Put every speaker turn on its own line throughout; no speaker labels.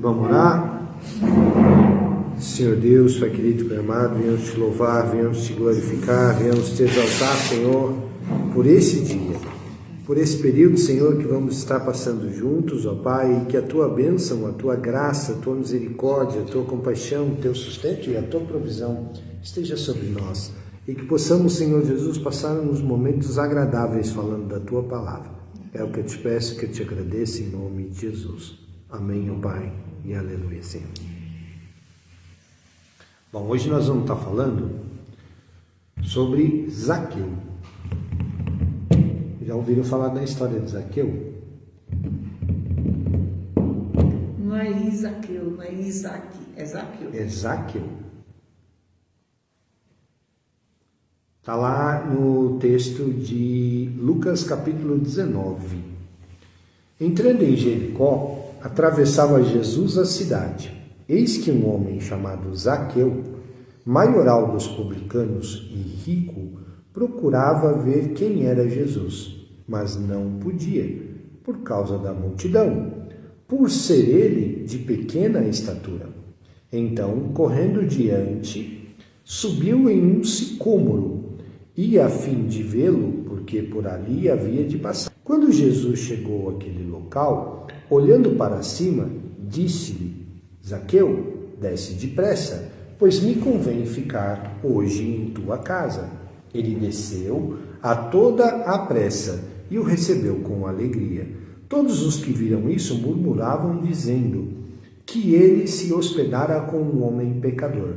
Vamos orar? Senhor Deus, Pai querido e amado, venhamos te louvar, venhamos te glorificar, venhamos te exaltar, Senhor, por esse dia, por esse período, Senhor, que vamos estar passando juntos, ó Pai, e que a Tua bênção, a Tua graça, a Tua misericórdia, a Tua compaixão, o Teu sustento e a Tua provisão esteja sobre nós, e que possamos, Senhor Jesus, passar uns momentos agradáveis falando da Tua palavra. É o que eu te peço, que eu te agradeço em nome de Jesus. Amém, ó Pai, e aleluia, Senhor. Bom, hoje nós vamos estar falando sobre Zaqueu. Já ouviram falar da história de Zaqueu?
Não é Isaqueu, não é Isaac, é Zaqueu.
É Zaqueu. Está lá no texto de Lucas capítulo 19. Entrando em Jericó, atravessava Jesus a cidade. Eis que um homem chamado Zaqueu, maioral dos publicanos e rico, procurava ver quem era Jesus, mas não podia, por causa da multidão, por ser ele de pequena estatura. Então, correndo diante, subiu em um sicômoro, e a fim de vê-lo, porque por ali havia de passar. Quando Jesus chegou àquele local, olhando para cima, disse-lhe: Zaqueu, desce depressa, pois me convém ficar hoje em tua casa. Ele desceu a toda a pressa e o recebeu com alegria. Todos os que viram isso murmuravam, dizendo que ele se hospedara com um homem pecador.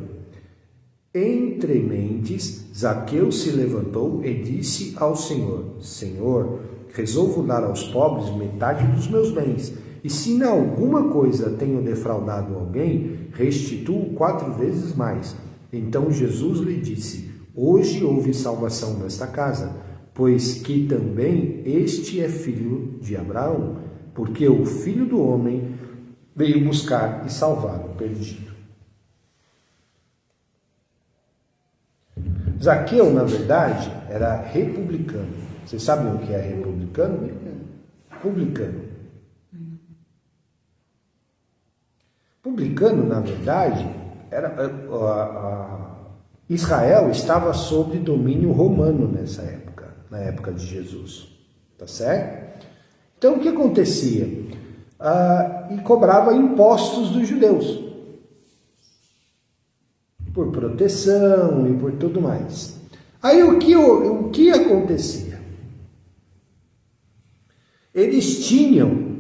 Entre mentes, Zaqueu se levantou e disse ao Senhor: Senhor, resolvo dar aos pobres metade dos meus bens. E se em alguma coisa tenho defraudado alguém, restituo 4 vezes mais. Então Jesus lhe disse: Hoje houve salvação nesta casa, pois que também este é filho de Abraão, porque o Filho do Homem veio buscar e salvar o perdido. Zaqueu, na verdade, era republicano. Vocês sabem o que é republicano? Publicano. Publicano, na verdade, Israel estava sob domínio romano nessa época, na época de Jesus, tá certo? Então, o que acontecia? E cobrava impostos dos judeus, por proteção e por tudo mais. Aí, o que acontecia? Eles tinham,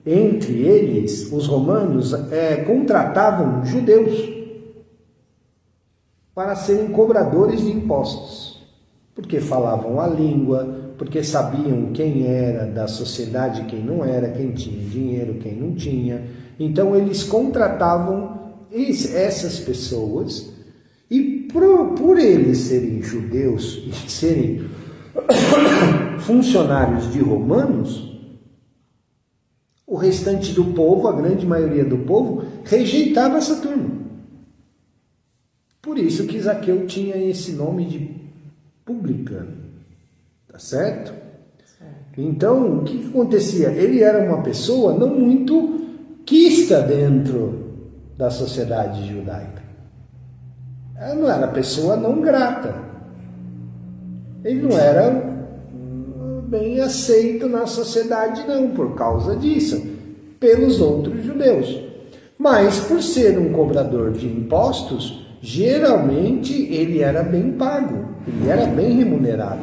entre eles, os romanos, contratavam judeus para serem cobradores de impostos, porque falavam a língua, porque sabiam quem era da sociedade, quem não era, quem tinha dinheiro, quem não tinha. Então eles contratavam essas pessoas, e por eles serem judeus e serem funcionários de romanos, o restante do povo, a grande maioria do povo, rejeitava essa turma. Por isso que Zaqueu tinha esse nome de publicano. Tá certo? Então, o que acontecia? Ele era uma pessoa não muito quista dentro da sociedade judaica. Ela não era pessoa não grata. Ele não era bem aceito na sociedade, não, por causa disso, pelos outros judeus. Mas, por ser um cobrador de impostos, geralmente ele era bem pago, ele era bem remunerado.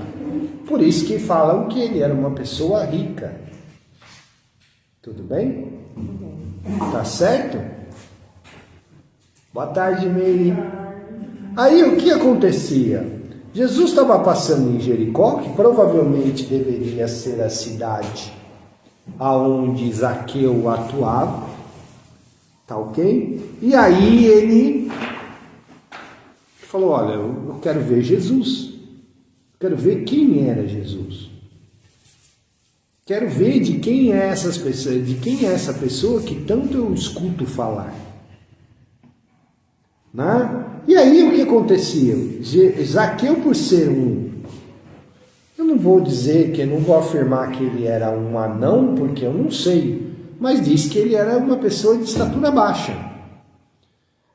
Por isso que falam que ele era uma pessoa rica. Tudo bem? Tá certo? Boa tarde, Meire. Aí o que acontecia? Jesus estava passando em Jericó, que provavelmente deveria ser a cidade aonde Zaqueu atuava, tá ok? E aí ele falou: olha, eu quero ver Jesus, quero ver quem era Jesus, quero ver de quem é essas pessoas, de quem é essa pessoa que tanto eu escuto falar, né? E aí o que acontecia? Zaqueu, por ser eu não vou dizer, que eu não vou afirmar que ele era um anão, porque eu não sei, mas disse que ele era uma pessoa de estatura baixa.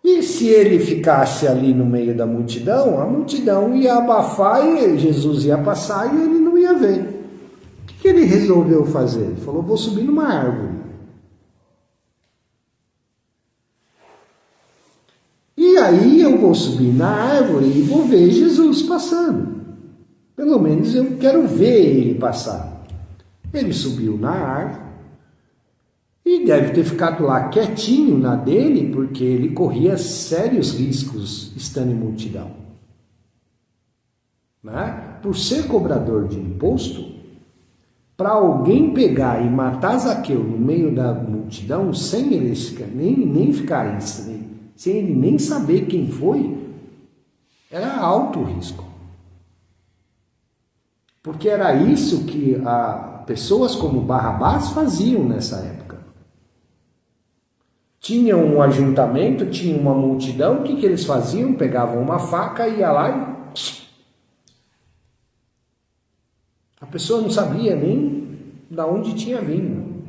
E se ele ficasse ali no meio da multidão, a multidão ia abafar e Jesus ia passar e ele não ia ver. O que ele resolveu fazer? Ele falou, vou subir numa árvore. E aí eu vou subir na árvore e vou ver Jesus passando. Pelo menos eu quero ver ele passar. Ele subiu na árvore e deve ter ficado lá quietinho na dele, porque ele corria sérios riscos estando em multidão. Né? Por ser cobrador de imposto, para alguém pegar e matar Zaqueu no meio da multidão, sem ele nem ficar, sem ele nem saber quem foi, era alto risco. Porque era isso que pessoas como Barrabás faziam nessa época. Tinha um ajuntamento, tinha uma multidão, o que eles faziam? Pegavam uma faca, ia lá e... A pessoa não sabia nem de onde tinha vindo.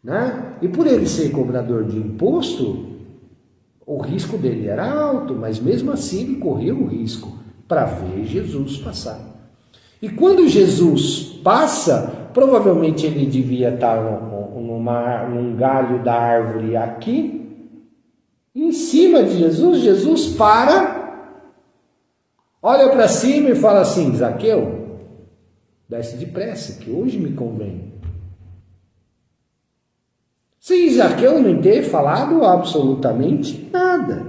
Né? E por ele ser cobrador de imposto, o risco dele era alto, mas mesmo assim ele corria o risco para ver Jesus passar. E quando Jesus passa, provavelmente ele devia estar num galho da árvore aqui, em cima de Jesus. Jesus para, olha para cima e fala assim, Zaqueu, desce depressa, que hoje me convém. Sem Zaqueu não ter falado absolutamente nada.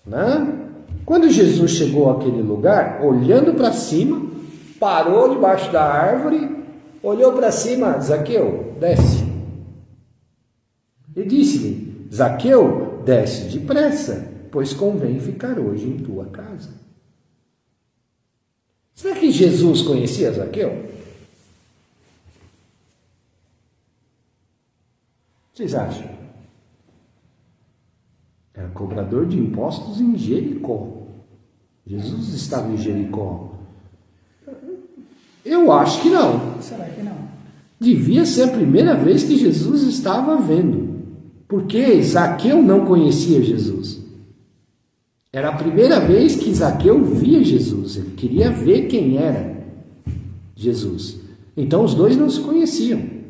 Né? Quando Jesus chegou àquele lugar, olhando para cima, parou debaixo da árvore, olhou para cima, Zaqueu, desce. E disse-lhe, Zaqueu, desce depressa, pois convém ficar hoje em tua casa. Será que Jesus conhecia Zaqueu? Vocês acham? Era cobrador de impostos em Jericó. Jesus estava em Jericó. Eu acho que não.
Será que não?
Devia ser a primeira vez que Jesus estava vendo. Porque Zaqueu não conhecia Jesus. Era a primeira vez que Zaqueu via Jesus. Ele queria ver quem era Jesus. Então os dois não se conheciam.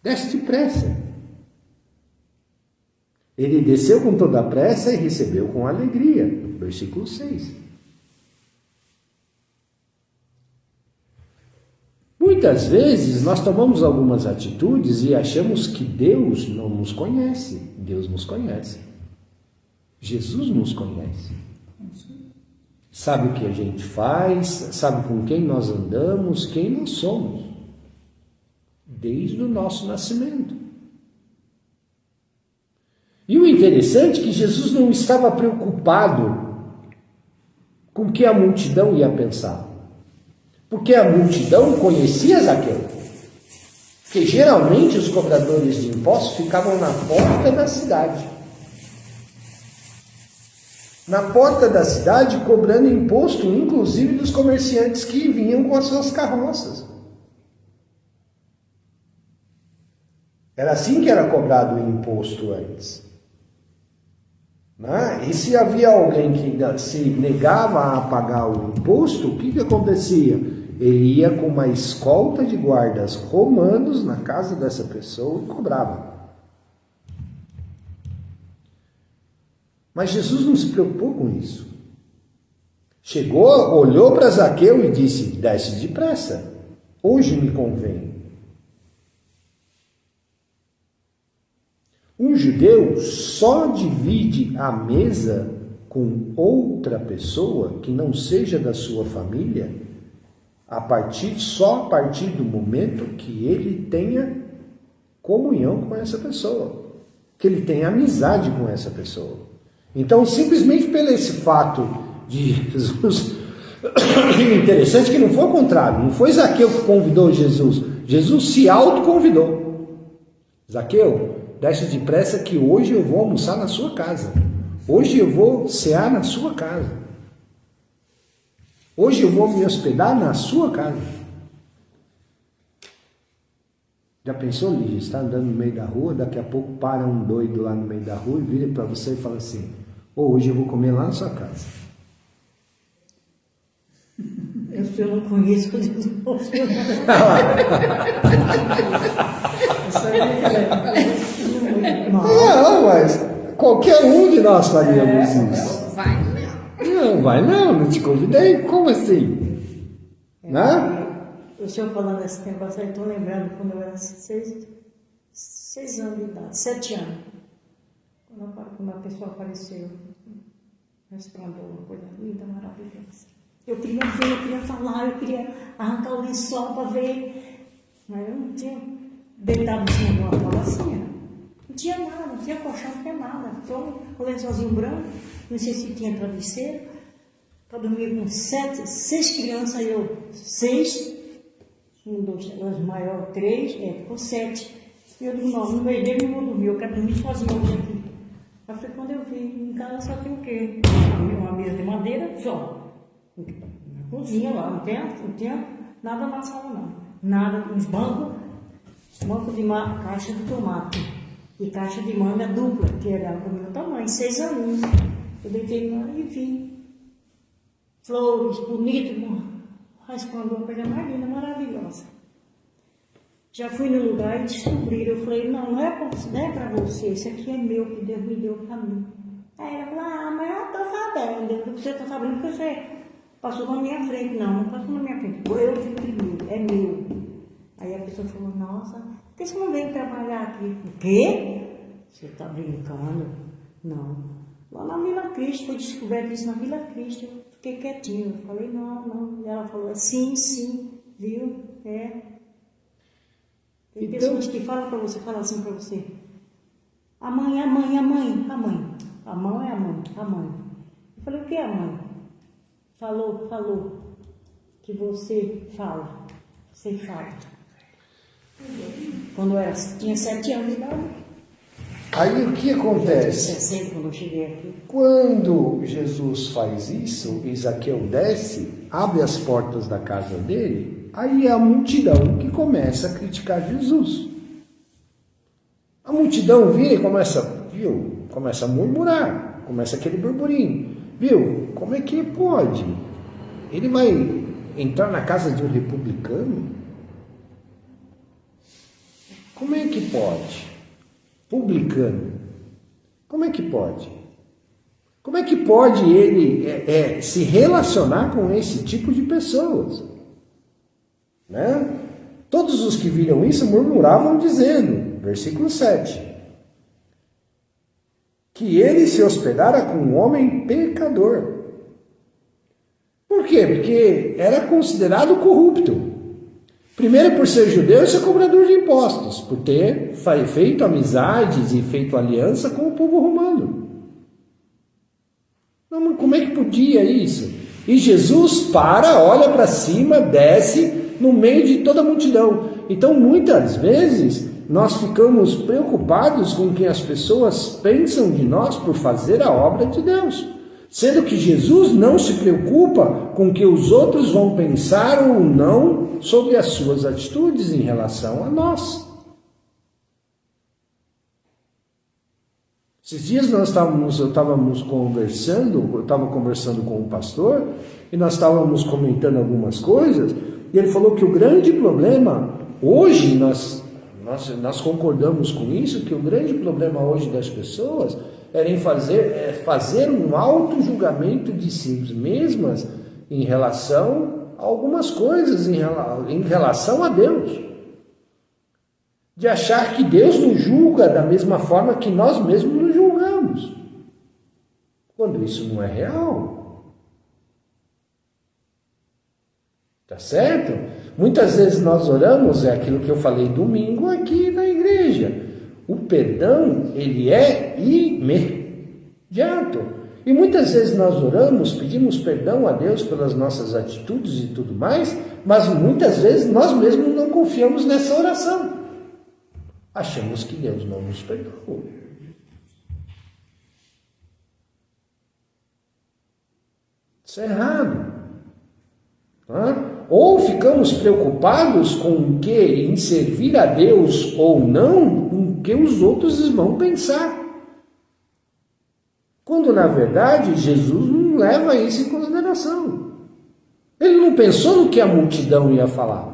Desce depressa. Ele desceu com toda a pressa e recebeu com alegria. Versículo 6. Muitas vezes nós tomamos algumas atitudes e achamos que Deus não nos conhece. Deus nos conhece. Jesus nos conhece. Sabe o que a gente faz, sabe com quem nós andamos, quem nós somos. Desde o nosso nascimento. E o interessante é que Jesus não estava preocupado com o que a multidão ia pensar. Porque a multidão conhecia Zaqueu. Porque geralmente os cobradores de impostos ficavam na porta da cidade. Na porta da cidade cobrando imposto, inclusive dos comerciantes que vinham com as suas carroças. Era assim que era cobrado o imposto antes. Né? E se havia alguém que se negava a pagar o imposto, o que acontecia? Ele ia com uma escolta de guardas romanos na casa dessa pessoa e cobrava. Mas Jesus não se preocupou com isso. Chegou, olhou para Zaqueu e disse, desce depressa, hoje me convém. Um judeu só divide a mesa com outra pessoa que não seja da sua família só a partir do momento que ele tenha comunhão com essa pessoa, que ele tenha amizade com essa pessoa. Então, simplesmente pelo esse fato de Jesus, interessante que não foi o contrário, não foi Zaqueu que convidou Jesus, Jesus se autoconvidou. Zaqueu, desce depressa que hoje eu vou almoçar na sua casa. Hoje eu vou cear na sua casa. Hoje eu vou me hospedar na sua casa. Já pensou, Lígia? Está andando no meio da rua, daqui a pouco para um doido lá no meio da rua e vira para você e fala assim: hoje eu vou comer lá na sua casa.
Se eu não conheço, eu digo, não.
Não, mas qualquer um de nós faríamos isso.
Vai não.
Não te convidei? Como assim? Né?
O senhor falando desse negócio aí, estou lembrando quando eu era 6 anos de idade, 7 anos. Quando uma pessoa apareceu, resplandou uma coisa linda, maravilhosa. Eu queria ver, eu queria falar, eu queria arrancar o lençol para ver. Mas eu não tinha deitado em cima de uma travessinha. Não tinha nada, não tinha colchão, não tinha nada. Só o lençolzinho branco, não sei se tinha travesseiro. Para dormir com 6 crianças, eu 6. 1, 2, 3, maior 3, ficou 7. E eu digo, não, no meio dele não vou dormir, eu quero dormir sozinho hoje aqui. Aí foi quando eu vi, em casa só tem o quê? Uma mesa de madeira, só. Na cozinha lá, não tinha nada na sala não. Nada, uns bancos, caixa de tomate e caixa de manga dupla, que era do meu tamanho, 6 aninhos. Eu deitei lá e vi. Flores, bonito, respondeu uma coisa mais linda, maravilhosa. Já fui no lugar e descobriram. Eu falei, não é para você, isso aqui é meu, que Deus me deu para mim. Aí ela falou, mas eu estou sabendo. Você está sabendo porque você passou na minha frente. Não passou na minha frente. Eu fui primeiro, é meu. Aí a pessoa falou, nossa, por que você não veio trabalhar aqui? O quê? Você está brincando? Não. Lá na Vila Cristo, foi descoberto isso na Vila Cristo. Eu fiquei quietinho. Eu falei, não. E ela falou, sim, viu? Tem pessoas que falam para você, falam assim para você. A mãe. A mão é a mãe. Eu falei, o que é a mãe? Falou. Que você fala. Você fala. Quando eu tinha 7 anos de idade.
Aí o que acontece?
60, quando eu cheguei aqui.
Quando Jesus faz isso, e Zaqueu desce, abre as portas da casa dele, aí é a multidão que começa a criticar Jesus. A multidão vira e começa a murmurar, começa aquele burburinho. Viu? Como é que pode? Ele vai entrar na casa de um republicano? Como é que pode? Publicano. Como é que pode? Como é que pode ele se relacionar com esse tipo de pessoas? Né? Todos os que viram isso murmuravam dizendo, versículo 7, que ele se hospedara com um homem pecador. Por quê? Porque era considerado corrupto. Primeiro por ser judeu e ser cobrador de impostos, por ter feito amizades e feito aliança com o povo romano. Não, como é que podia isso? E Jesus olha para cima, desce no meio de toda a multidão. Então muitas vezes nós ficamos preocupados com o que as pessoas pensam de nós por fazer a obra de Deus. Sendo que Jesus não se preocupa com o que os outros vão pensar ou não sobre as suas atitudes em relação a nós. Esses dias eu estava conversando com um pastor e nós estávamos comentando algumas coisas e ele falou que o grande problema hoje, nós concordamos com isso, que o grande problema hoje das pessoas era em fazer um auto-julgamento de si mesmas em relação a algumas coisas, em relação a Deus. De achar que Deus nos julga da mesma forma que nós mesmos nos julgamos. Quando isso não é real. Tá certo? Muitas vezes nós oramos, é aquilo que eu falei domingo aqui na igreja. O perdão, ele é imediato. E muitas vezes nós oramos, pedimos perdão a Deus pelas nossas atitudes e tudo mais, mas muitas vezes nós mesmos não confiamos nessa oração. Achamos que Deus não nos perdoou. Isso é errado. Ou ficamos preocupados com o que, em servir a Deus ou não, com o que os outros vão pensar. Quando, na verdade, Jesus não leva isso em consideração. Ele não pensou no que a multidão ia falar.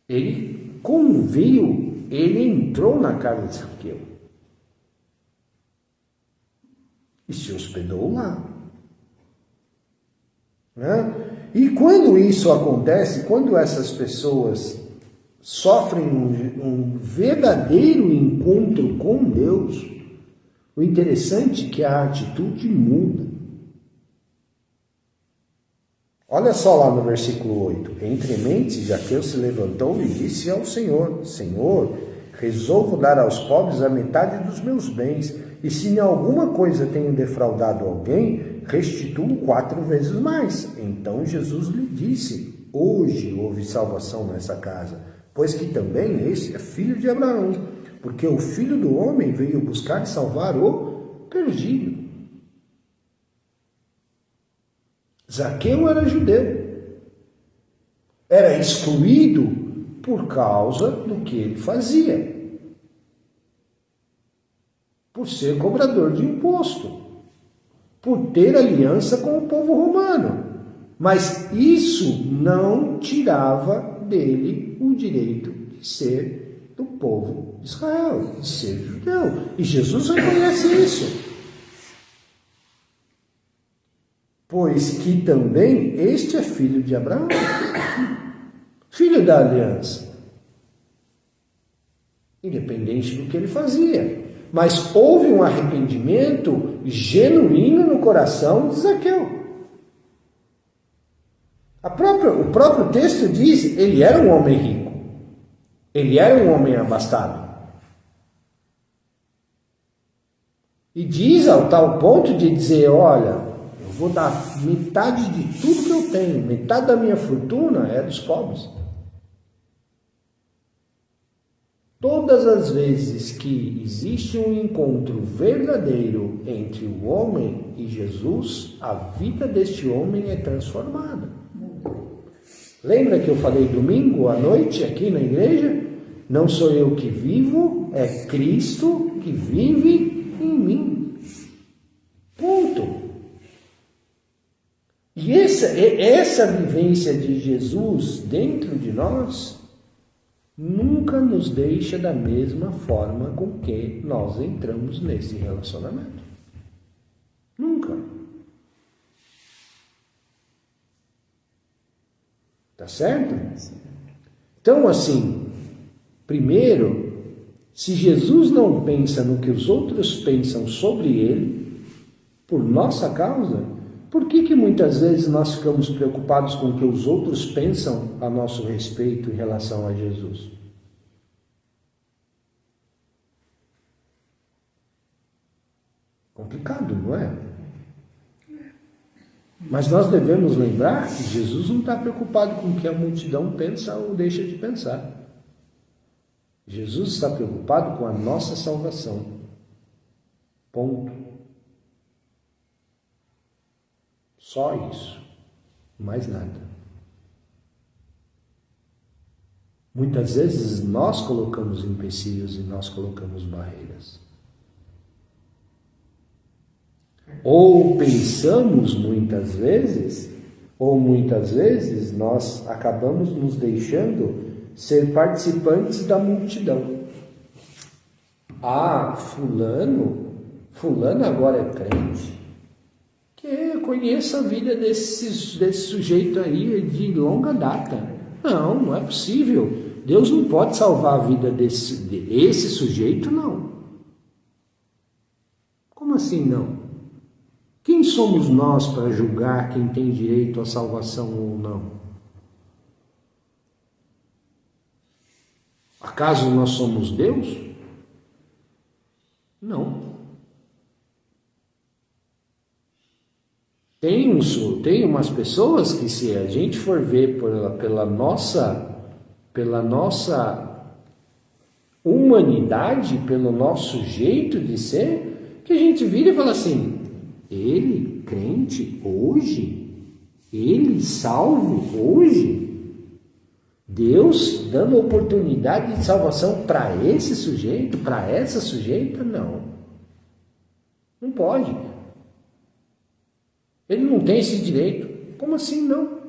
Ele, como viu, ele entrou na casa de Zaqueu e se hospedou lá. E quando isso acontece, quando essas pessoas sofrem um verdadeiro encontro com Deus, o interessante é que a atitude muda. Olha só lá no versículo 8. Entre mentes, Zaqueu se levantou e disse ao Senhor: Senhor, resolvo dar aos pobres a metade dos meus bens, e se em alguma coisa tenho defraudado alguém, restituo 4 vezes mais. Então Jesus lhe disse: hoje houve salvação nessa casa, pois que também esse é filho de Abraão, porque o Filho do Homem veio buscar e salvar o perdido. Zaqueu era judeu, era excluído por causa do que ele fazia, por ser cobrador de imposto, por ter aliança com o povo romano. Mas isso não tirava dele o direito de ser do povo de Israel, de ser judeu. E Jesus reconhece isso. Pois que também este é filho de Abraão, filho da aliança, independente do que ele fazia. Mas houve um arrependimento genuíno no coração de Zaqueu. O próprio texto diz, ele era um homem rico, ele era um homem abastado. E diz ao tal ponto de dizer, olha, eu vou dar metade de tudo que eu tenho, metade da minha fortuna é dos pobres. Todas as vezes que existe um encontro verdadeiro entre o homem e Jesus, a vida deste homem é transformada. Lembra que eu falei domingo à noite aqui na igreja? Não sou eu que vivo, é Cristo que vive em mim. Ponto. E essa vivência de Jesus dentro de nós nunca nos deixa da mesma forma com que nós entramos nesse relacionamento. Nunca. Tá certo? Então, assim, primeiro, se Jesus não pensa no que os outros pensam sobre ele, por nossa causa, por que muitas vezes nós ficamos preocupados com o que os outros pensam a nosso respeito em relação a Jesus? Complicado, não é? Mas nós devemos lembrar que Jesus não está preocupado com o que a multidão pensa ou deixa de pensar. Jesus está preocupado com a nossa salvação. Ponto. Só isso. Mais nada. Muitas vezes nós colocamos empecilhos e nós colocamos barreiras. Ou pensamos muitas vezes nós acabamos nos deixando ser participantes da multidão. Ah, fulano agora é crente. Que eu conheço a vida desse sujeito aí de longa data. Não é possível. Deus não pode salvar a vida desse sujeito, não. Como assim não? Quem somos nós para julgar quem tem direito à salvação ou não? Acaso nós somos Deus? Não. Tem umas pessoas que, se a gente for ver pela nossa humanidade, pelo nosso jeito de ser, que a gente vira e fala assim, ele, crente, hoje, Ele salvo hoje? Deus dando oportunidade de salvação para esse sujeito, para essa sujeita? Não. Não pode. Ele não tem esse direito. Como assim não?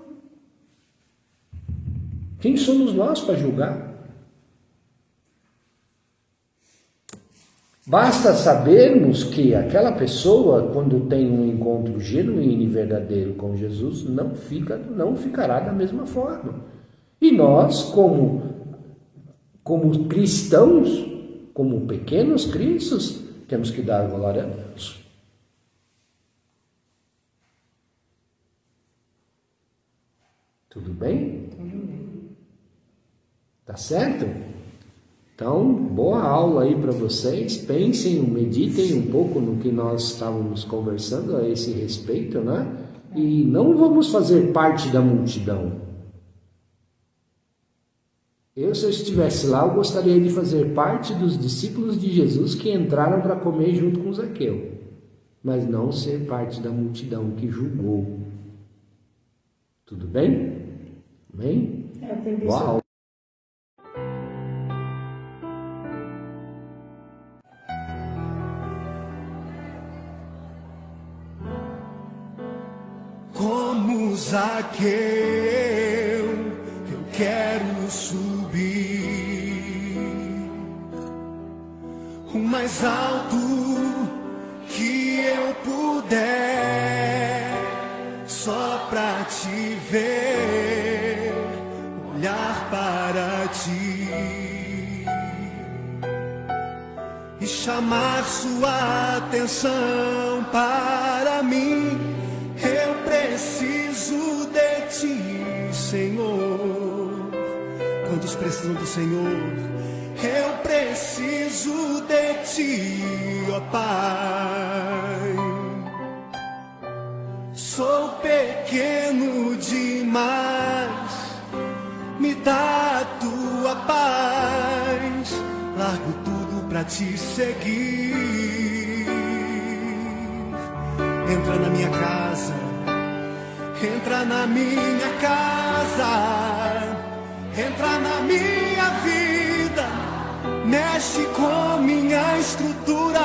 Quem somos nós para julgar? Basta sabermos que aquela pessoa, quando tem um encontro genuíno e verdadeiro com Jesus, não ficará da mesma forma. E nós, como cristãos, como pequenos cristos, temos que dar glória a Deus. Tudo bem? Tá certo? Então, boa aula aí para vocês. Pensem, meditem um pouco no que nós estávamos conversando a esse respeito, né? E não vamos fazer parte da multidão. Se eu estivesse lá, eu gostaria de fazer parte dos discípulos de Jesus que entraram para comer junto com Zaqueu, mas não ser parte da multidão que julgou. Tudo bem? Amém? Boa aula.
Como Zaqueu, eu quero subir o mais alto que eu puder, só pra te ver, olhar para ti e chamar sua atenção para mim. Eu preciso de ti, Senhor. Quantos precisam do Senhor? Eu preciso de ti, ó Pai. Sou pequeno demais, me dá a tua paz. Largo tudo pra te seguir. Entra na minha casa, entra na minha casa, entra na minha vida, mexe com minha estrutura,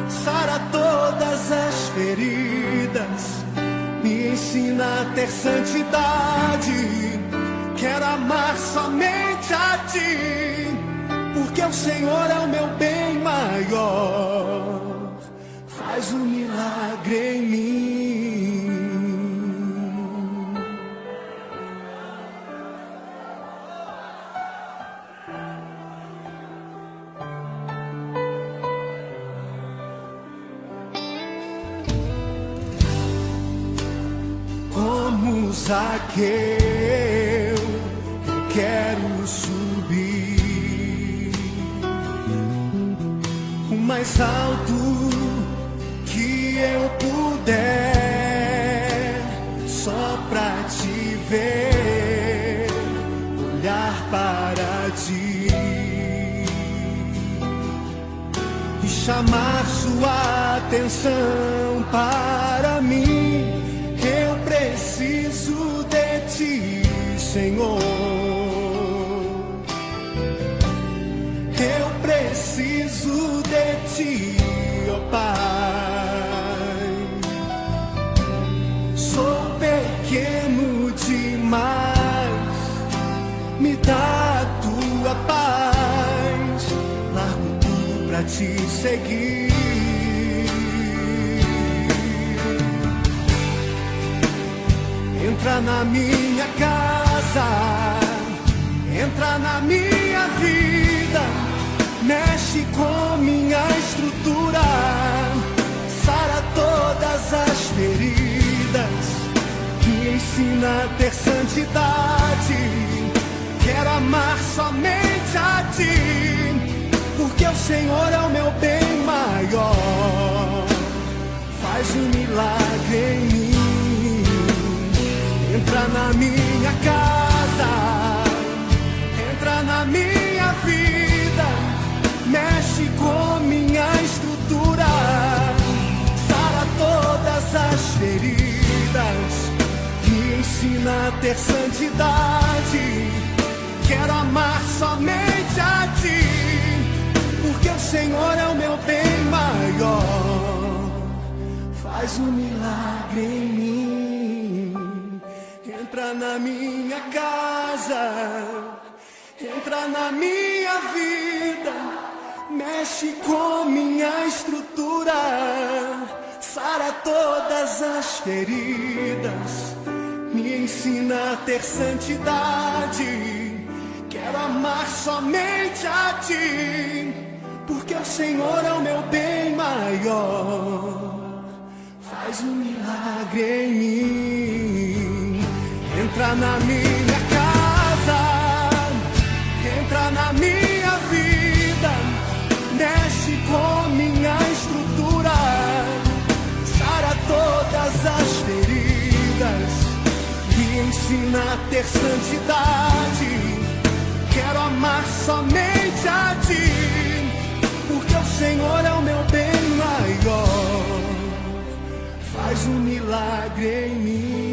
sara todas as feridas, me ensina a ter santidade, quero amar somente a ti, porque o Senhor é o meu bem maior. Faz um milagre em mim. Como Zaqueu, eu quero subir o mais alto que eu puder, só pra te ver, olhar para ti e chamar sua atenção para mim. Eu preciso de ti, Senhor. Eu preciso de ti, ó Pai. Sou pequeno demais, me dá a tua paz. Largo tudo pra te seguir. Entra na minha casa, entra na minha vida, mexe com minha estrutura, sara todas as feridas, me ensina a ter santidade, quero amar somente a ti, porque o Senhor é o meu bem maior. Faz um milagre em mim. Entra na minha casa, entra na minha vida, mexe com minha estrutura, sara todas as feridas, ensina a ter santidade. Quero amar somente a ti, porque o Senhor é o meu bem maior. Faz um milagre em mim. Entra na minha casa, entra na minha vida, mexe com minha estrutura, sara todas as feridas, me ensina a ter santidade. Quero amar somente a ti, porque o Senhor é o meu bem maior. Faz um milagre em mim. Entra na minha casa, entra na minha vida, mexe com minha estrutura, sara todas as feridas, me ensina a ter santidade. Quero amar somente a ti, porque o Senhor é o meu bem maior. Faz um milagre em mim.